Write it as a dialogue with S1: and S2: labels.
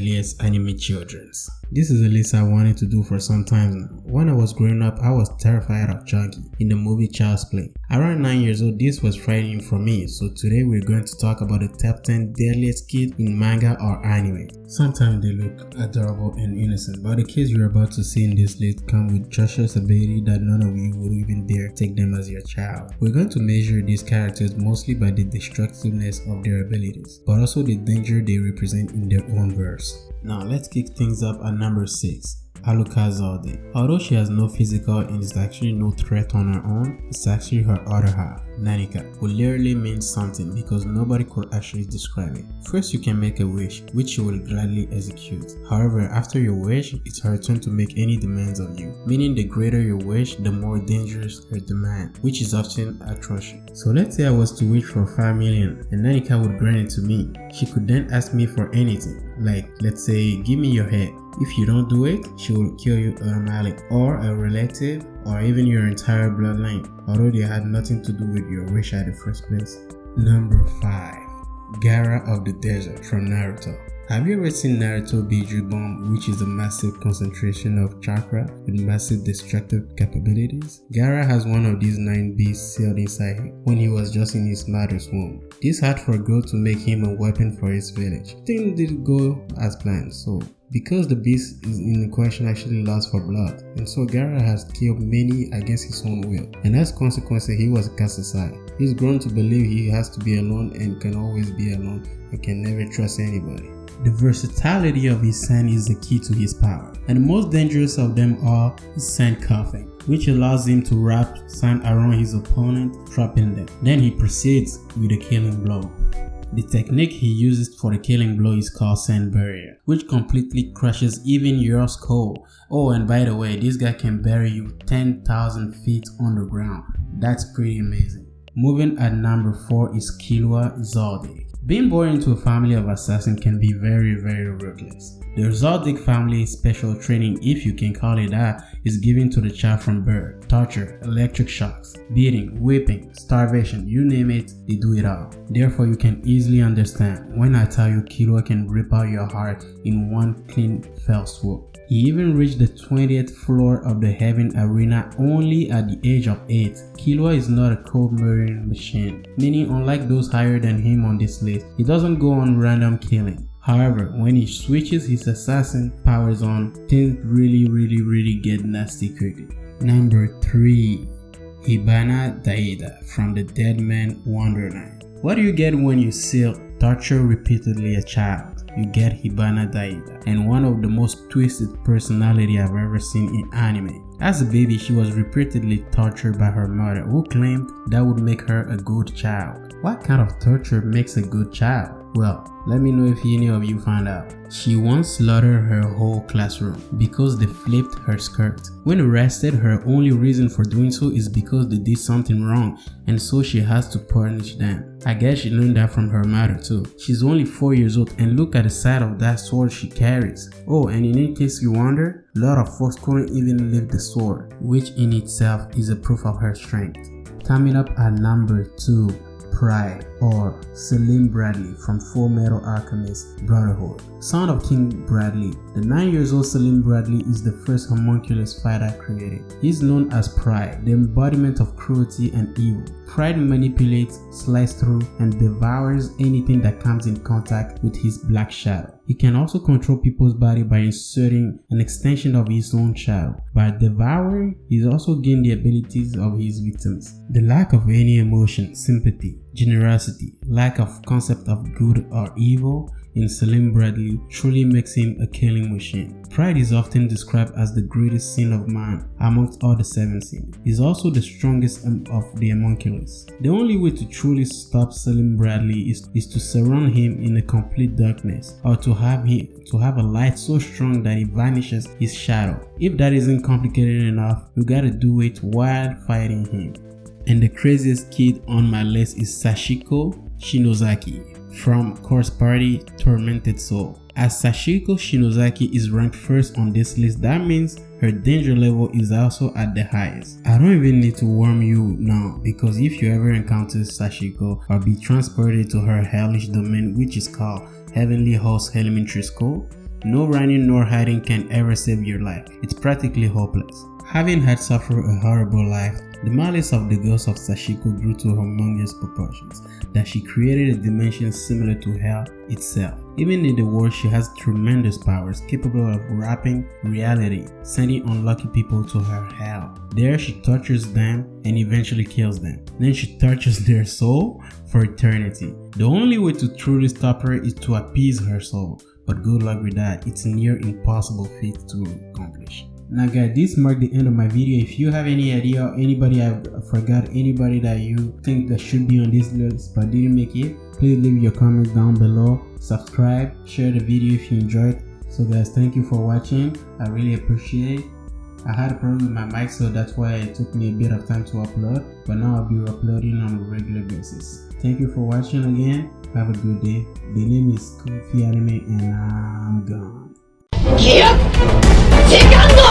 S1: deadliest anime children's. This is a list I wanted to do for some time now. When I was growing up, I was terrified of Chunky in the movie Child's Play. Around 9 years old, this was frightening for me, so today we're going to talk about the top 10 deadliest kids in manga or anime. Sometimes they look adorable and innocent, but the kids you're about to see in this list come with treacherous ability that none of you would even dare take them as your child. We're going to measure these characters mostly by the destructiveness of their abilities, but also the danger they represent in their own verse. Now let's kick things up at number 6. Alucard. Although she has no physical and is actually no threat on her own, it's actually her other half, Nanika, who literally means something because nobody could actually describe it. First, you can make a wish, which she will gladly execute. However, after your wish, it's her turn to make any demands of you, meaning the greater your wish, the more dangerous her demand, which is often atrocious. So let's say I was to wish for 5 million and Nanika would grant it to me. She could then ask me for anything, like let's say, give me your head. If you don't do it, she will kill you automatically, or a relative, or even your entire bloodline, although they had nothing to do with your wish at the first place. Number 5. Gaara of the Desert from Naruto. Have you ever seen Naruto Biju Bomb, which is a massive concentration of chakra with massive destructive capabilities? Gaara has one of these 9 beasts sealed inside him when he was just in his mother's womb. This had for growth to make him a weapon for his village. Things didn't go as planned, so because the beast is in question actually lost for blood, and so Gaara has killed many against his own will, and as consequence he was cast aside. He's grown to believe he has to be alone and can always be alone and can never trust anybody. The versatility of his sand is the key to his power, and the most dangerous of them all is sand cuffing, which allows him to wrap sand around his opponent, trapping them. Then he proceeds with a killing blow. The technique he uses for the killing blow is called sand barrier, which completely crushes even your skull. Oh, and by the way, this guy can bury you 10,000 feet underground. That's pretty amazing. Moving at number 4 is Killua Zoldyck. Being born into a family of assassins can be very ruthless. The Zoldyck family special training, if you can call it that, is given to the child from birth. Torture, electric shocks, beating, whipping, starvation, you name it, they do it all. Therefore, you can easily understand when I tell you Killua can rip out your heart in one clean fell swoop. He even reached the 20th floor of the Heaven Arena only at the age of 8. Killua is not a cold-murdering machine, meaning unlike those higher than him on this list, he doesn't go on random killing. However, when he switches his assassin powers on, things really get nasty quickly. Number 3. Hibana Daida from the Dead Man Wonderland. What do you get when you torture repeatedly a child? You get Hibana Daida, and one of the most twisted personality I've ever seen in anime. As a baby, she was repeatedly tortured by her mother, who claimed that would make her a good child. What kind of torture makes a good child? Well, let me know if any of you found out. She once slaughtered her whole classroom because they flipped her skirt. When arrested, her only reason for doing so is because they did something wrong, and so she has to punish them. I guess she learned that from her mother too. She's only 4 years old, and look at the size of that sword she carries. Oh, and in case you wonder, a lot of folks couldn't even lift the sword, which in itself is a proof of her strength. Coming up at number 2. Pride, or Selim Bradley from Full Metal Alchemist Brotherhood. Son of King Bradley, the 9-year-old Selim Bradley is the first homunculus fighter created. He's known as Pride, the embodiment of cruelty and evil. Pride manipulates, slices through, and devours anything that comes in contact with his black shadow. He can also control people's body by inserting an extension of his own shadow. By devouring, he's also gained the abilities of his victims. The lack of any emotion, sympathy, generosity, lack of concept of good or evil in Selim Bradley truly makes him a killing machine. Pride is often described as the greatest sin of man amongst all the 7 sins. He's also the strongest of the homunculus. The only way to truly stop Selim Bradley is to surround him in a complete darkness, or to have a light so strong that it vanishes his shadow. If that isn't complicated enough, you gotta do it while fighting him. And the craziest kid on my list is Sachiko Shinozaki from Course Party Tormented Soul. As Sachiko Shinozaki is ranked first on this list, that means her danger level is also at the highest. I don't even need to warn you now, because if you ever encounter Sachiko or be transported to her hellish domain, which is called Heavenly Host Elementary School, No running nor hiding can ever save your life. It's practically hopeless. Having had suffered a horrible life, the malice of the ghost of Sachiko grew to humongous proportions, that she created a dimension similar to hell itself. Even in the world, she has tremendous powers capable of wrapping reality, sending unlucky people to her hell. There she tortures them and eventually kills them. Then she tortures their soul for eternity. The only way to truly stop her is to appease her soul, but good luck with that. It's a near impossible feat to accomplish. Now guys, this marked the end of my video. If you have any idea or anybody I forgot, anybody that you think that should be on this list but didn't make it, please leave your comments down below. Subscribe, share the video if you enjoyed. So guys, thank you for watching. I really appreciate it. I had a problem with my mic, so that's why it took me a bit of time to upload, but now I'll be uploading on a regular basis. Thank you for watching again. Have a good day. The name is Kofi Anime and I'm gone.
S2: セカンド